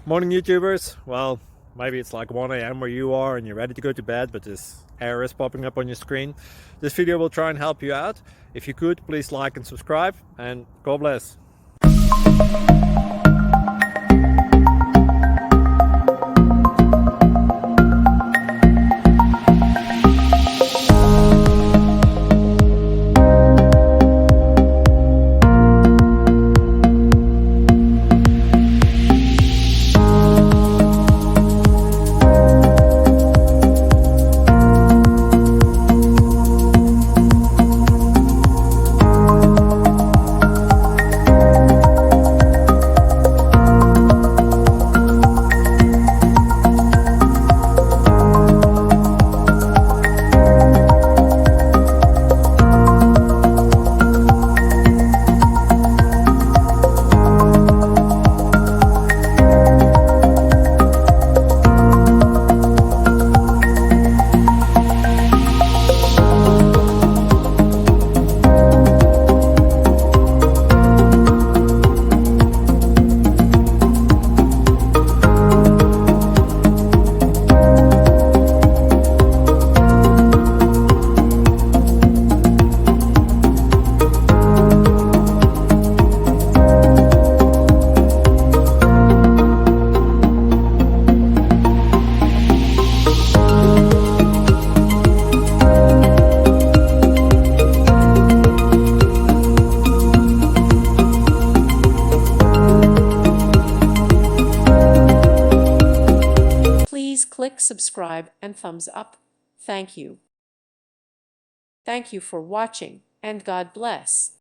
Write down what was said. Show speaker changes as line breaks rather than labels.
Morning YouTubers. Well, maybe it's like 1 a.m. where you are and you're ready to go to bed, but this error is popping up on your screen. This video will try and help you out. If you could, please like and subscribe, and God bless.
Please click subscribe and thumbs up. Thank you. Thank you for watching, and God bless.